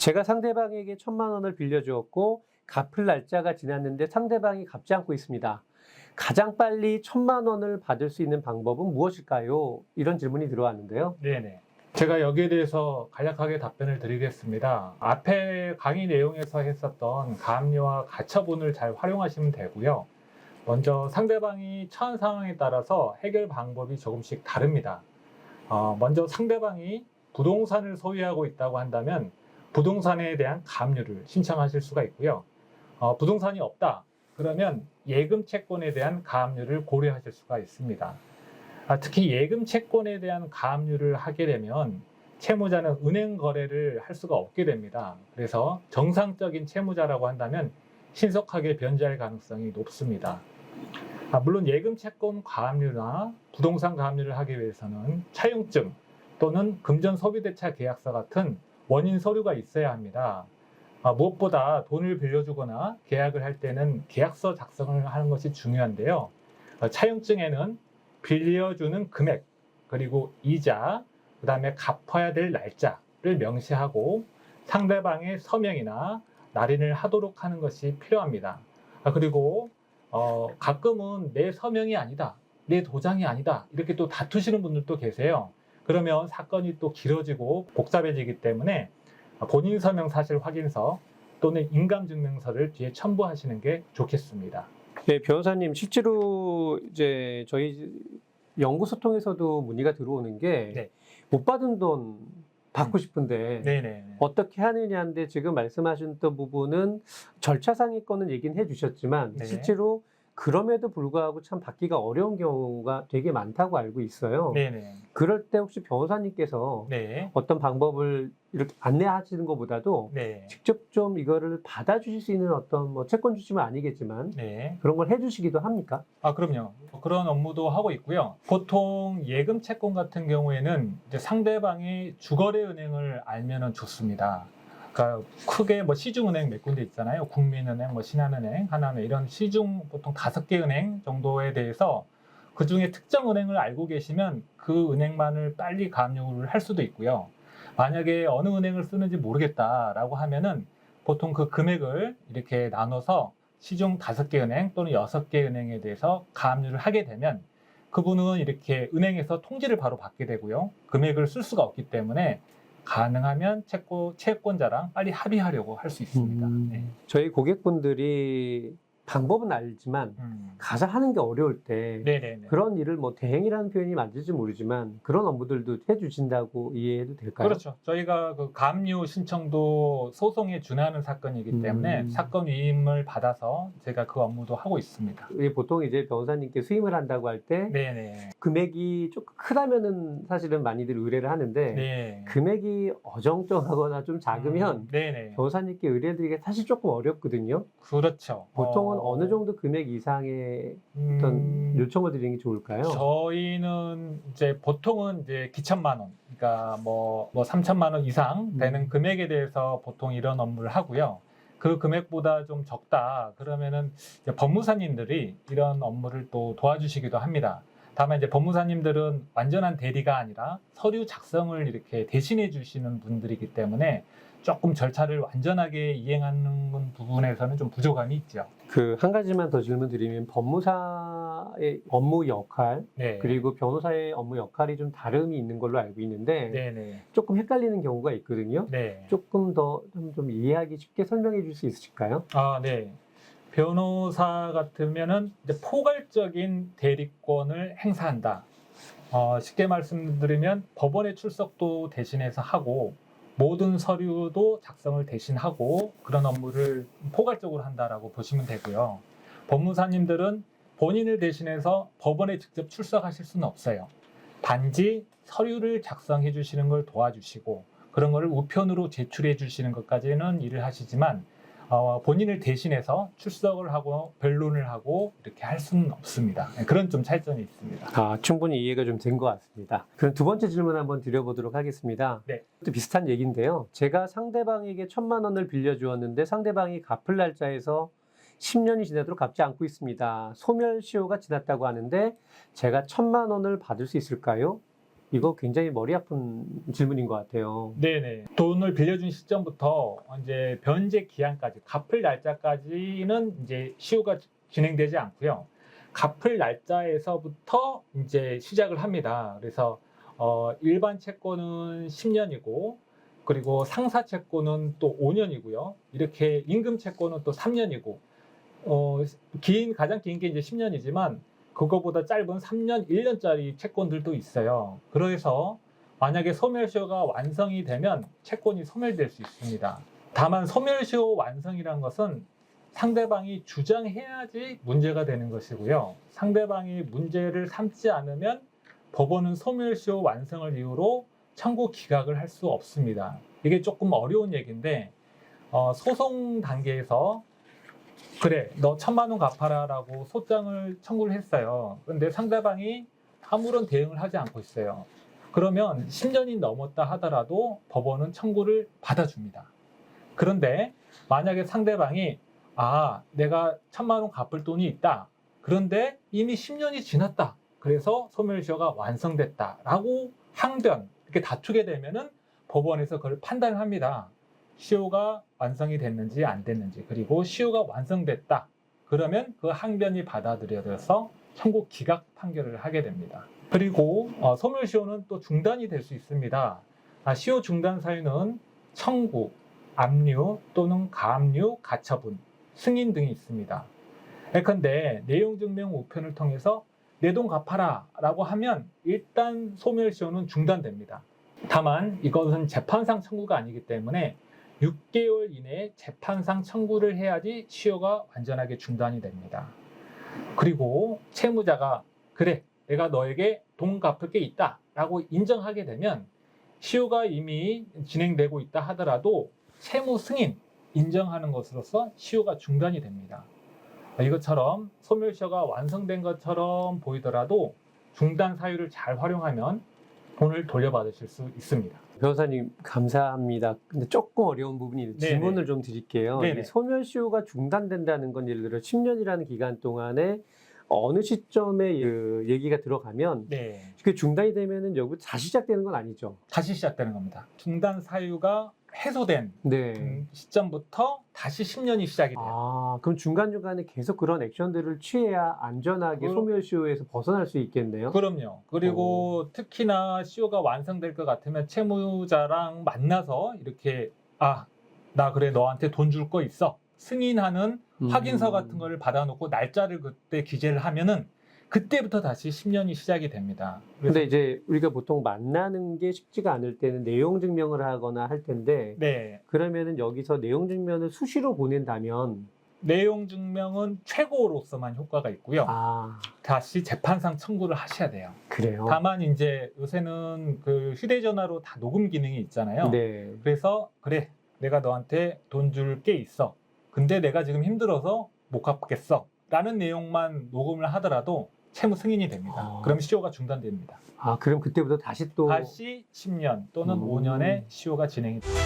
제가 상대방에게 1,000만 원을 빌려주었고 갚을 날짜가 지났는데 상대방이 갚지 않고 있습니다. 가장 빨리 1,000만 원을 받을 수 있는 방법은 무엇일까요? 이런 질문이 들어왔는데요. 네네. 제가 여기에 대해서 간략하게 답변을 드리겠습니다. 앞에 강의 내용에서 했었던 가압류와 가처분을 잘 활용하시면 되고요. 먼저 상대방이 처한 상황에 따라서 해결 방법이 조금씩 다릅니다. 먼저 상대방이 부동산을 소유하고 있다고 한다면 부동산에 대한 가압류를 신청하실 수가 있고요. 부동산이 없다. 그러면 예금 채권에 대한 가압류를 고려하실 수가 있습니다. 특히 예금 채권에 대한 가압류를 하게 되면 채무자는 은행 거래를 할 수가 없게 됩니다. 그래서 정상적인 채무자라고 한다면 신속하게 변제할 가능성이 높습니다. 물론 예금 채권 가압류나 부동산 가압류를 하기 위해서는 차용증 또는 금전 소비대차 계약서 같은 원인 서류가 있어야 합니다. 무엇보다 돈을 빌려주거나 계약을 할 때는 계약서 작성을 하는 것이 중요한데요. 차용증에는 빌려주는 금액, 그리고 이자, 그 다음에 갚아야 될 날짜를 명시하고 상대방의 서명이나 날인을 하도록 하는 것이 필요합니다. 그리고 가끔은 내 서명이 아니다, 내 도장이 아니다, 이렇게 또 다투시는 분들도 계세요. 그러면 사건이 또 길어지고 복잡해지기 때문에 본인 서명 사실 확인서 또는 인감증명서를 뒤에 첨부하시는 게 좋겠습니다. 네, 변호사님, 실제로 이제 저희 연구소 통해서도 문의가 들어오는 게 네. 못 받은 돈 받고 싶은데 네네. 어떻게 하느냐인데 지금 말씀하셨던 부분은 절차상의 거는 얘기는 해주셨지만 네. 실제로 그럼에도 불구하고 참 받기가 어려운 경우가 되게 많다고 알고 있어요. 네네. 그럴 때 혹시 변호사님께서 네. 어떤 방법을 이렇게 안내하시는 것보다도 네. 직접 좀 이거를 받아주실 수 있는 어떤 뭐 채권 주시면 아니겠지만 네. 그런 걸 해주시기도 합니까? 그럼요. 그런 업무도 하고 있고요. 보통 예금 채권 같은 경우에는 이제 상대방이 주거래 은행을 알면은 좋습니다. 그러니까 크게 뭐 시중은행 몇 군데 있잖아요. 국민은행, 뭐 신한은행, 하나은행 이런 시중 보통 5개 은행 정도에 대해서 그 중에 특정 은행을 알고 계시면 그 은행만을 빨리 가압류를 할 수도 있고요. 만약에 어느 은행을 쓰는지 모르겠다라고 하면은 보통 그 금액을 이렇게 나눠서 시중 5개 은행 또는 6개 은행에 대해서 가압류를 하게 되면 그분은 이렇게 은행에서 통지를 바로 받게 되고요. 금액을 쓸 수가 없기 때문에 가능하면 채권자랑 빨리 합의하려고 할 수 있습니다. 네. 저희 고객분들이 방법은 알지만 가서 하는 게 어려울 때 네네네. 그런 일을 뭐 대행이라는 표현이 맞을지 모르지만 그런 업무들도 해주신다고 이해해도 될까요? 그렇죠. 저희가 그 가압류 신청도 소송에 준하는 사건이기 때문에 사건 위임을 받아서 제가 그 업무도 하고 있습니다. 보통 이제 변호사님께 수임을 한다고 할 때 네네. 금액이 조금 크다면은 사실은 많이들 의뢰를 하는데 네. 금액이 어정쩡하거나 좀 작으면 네네. 변호사님께 의뢰드리기가 사실 조금 어렵거든요. 그렇죠. 보통은 어느 정도 금액 이상의 어떤 요청을 드리는 게 좋을까요? 저희는 이제 보통은 이제 기천만 원, 그러니까 뭐 3천만 원 이상 되는 금액에 대해서 보통 이런 업무를 하고요. 그 금액보다 좀 적다 그러면은 이제 법무사님들이 이런 업무를 또 도와주시기도 합니다. 다만 이제 법무사님들은 완전한 대리가 아니라 서류 작성을 이렇게 대신해 주시는 분들이기 때문에 조금 절차를 완전하게 이행하는 부분에서는 좀 부족함이 있죠. 그 한 가지만 더 질문 드리면 법무사의 업무 역할 네. 그리고 변호사의 업무 역할이 좀 다름이 있는 걸로 알고 있는데 네네. 조금 헷갈리는 경우가 있거든요. 네. 조금 더 좀 이해하기 쉽게 설명해 줄 수 있으실까요? 네. 변호사 같으면은 이제 포괄적인 대리권을 행사한다. 쉽게 말씀드리면 법원의 출석도 대신해서 하고 모든 서류도 작성을 대신하고 그런 업무를 포괄적으로 한다라고 보시면 되고요. 법무사님들은 본인을 대신해서 법원에 직접 출석하실 수는 없어요. 단지 서류를 작성해 주시는 걸 도와주시고 그런 거를 우편으로 제출해 주시는 것까지는 일을 하시지만 본인을 대신해서 출석을 하고 변론을 하고 이렇게 할 수는 없습니다. 그런 좀 차이점이 있습니다. 충분히 이해가 좀 된 것 같습니다. 그럼 두 번째 질문 한번 드려보도록 하겠습니다. 네. 또 비슷한 얘기인데요. 제가 상대방에게 1,000만 원을 빌려주었는데 상대방이 갚을 날짜에서 10년이 지나도록 갚지 않고 있습니다. 소멸시효가 지났다고 하는데 제가 1,000만 원을 받을 수 있을까요? 이거 굉장히 머리 아픈 질문인 것 같아요. 네네. 돈을 빌려준 시점부터 이제 변제 기한까지, 갚을 날짜까지는 이제 시효가 진행되지 않고요. 갚을 날짜에서부터 이제 시작을 합니다. 그래서 일반 채권은 10년이고, 그리고 상사 채권은 또 5년이고요. 이렇게 임금 채권은 또 3년이고, 가장 긴 게 이제 10년이지만, 그거보다 짧은 3년, 1년짜리 채권들도 있어요. 그래서 만약에 소멸시효가 완성이 되면 채권이 소멸될 수 있습니다. 다만 소멸시효 완성이란 것은 상대방이 주장해야지 문제가 되는 것이고요. 상대방이 문제를 삼지 않으면 법원은 소멸시효 완성을 이유로 청구 기각을 할 수 없습니다. 이게 조금 어려운 얘기인데 소송 단계에서 그래, 너 1,000만 원 갚아라 라고 소장을 청구를 했어요. 그런데 상대방이 아무런 대응을 하지 않고 있어요. 그러면 10년이 넘었다 하더라도 법원은 청구를 받아줍니다. 그런데 만약에 상대방이 내가 1,000만 원 갚을 돈이 있다. 그런데 이미 10년이 지났다. 그래서 소멸시효가 완성됐다. 라고 항변, 이렇게 다투게 되면은 법원에서 그걸 판단을 합니다. 시효가 완성이 됐는지 안 됐는지, 그리고 시효가 완성됐다. 그러면 그 항변이 받아들여져서 청구 기각 판결을 하게 됩니다. 그리고 소멸시효는 또 중단이 될 수 있습니다. 시효 중단 사유는 청구, 압류 또는 가압류, 가처분, 승인 등이 있습니다. 예컨대 내용증명 우편을 통해서 내 돈 갚아라 라고 하면 일단 소멸시효는 중단됩니다. 다만 이것은 재판상 청구가 아니기 때문에 6개월 이내에 재판상 청구를 해야지 시효가 완전하게 중단이 됩니다. 그리고 채무자가 그래, 내가 너에게 돈 갚을 게 있다 라고 인정하게 되면 시효가 이미 진행되고 있다 하더라도 채무 승인 인정하는 것으로서 시효가 중단이 됩니다. 이것처럼 소멸시효가 완성된 것처럼 보이더라도 중단 사유를 잘 활용하면 돈을 돌려받으실 수 있습니다. 변호사님 감사합니다. 근데 조금 어려운 부분이 네네. 질문을 좀 드릴게요. 네네. 소멸시효가 중단된다는 건 예를 들어 10년이라는 기간 동안에 어느 시점에 그 얘기가 들어가면 네. 그 중단이 되면은 여기 다시 시작되는 건 아니죠? 다시 시작되는 겁니다. 중단 사유가 해소된 네. 시점부터 다시 10년이 시작이 돼요. 그럼 중간중간에 계속 그런 액션들을 취해야 안전하게 그럼- 소멸시효에서 벗어날 수 있겠네요? 그럼요. 그리고 특히나 시효가 완성될 것 같으면 채무자랑 만나서 이렇게 나 그래 너한테 돈 줄 거 있어. 승인하는 확인서 같은 거를 받아놓고 날짜를 그때 기재를 하면은 그때부터 다시 10년이 시작이 됩니다. 근데 이제 우리가 보통 만나는 게 쉽지가 않을 때는 내용 증명을 하거나 할 텐데 네. 그러면은 여기서 내용 증명을 수시로 보낸다면 내용 증명은 최고로서만 효과가 있고요. 다시 재판상 청구를 하셔야 돼요. 그래요? 다만 이제 요새는 그 휴대전화로 다 녹음 기능이 있잖아요. 네. 그래서 그래, 내가 너한테 돈 줄 게 있어. 근데 내가 지금 힘들어서 못 갚겠어. 라는 내용만 녹음을 하더라도 채무 승인이 됩니다. 그럼 시효가 중단됩니다. 그럼 그때부터 다시 또 다시 10년 또는 5년의 시효가 진행이 됩니다.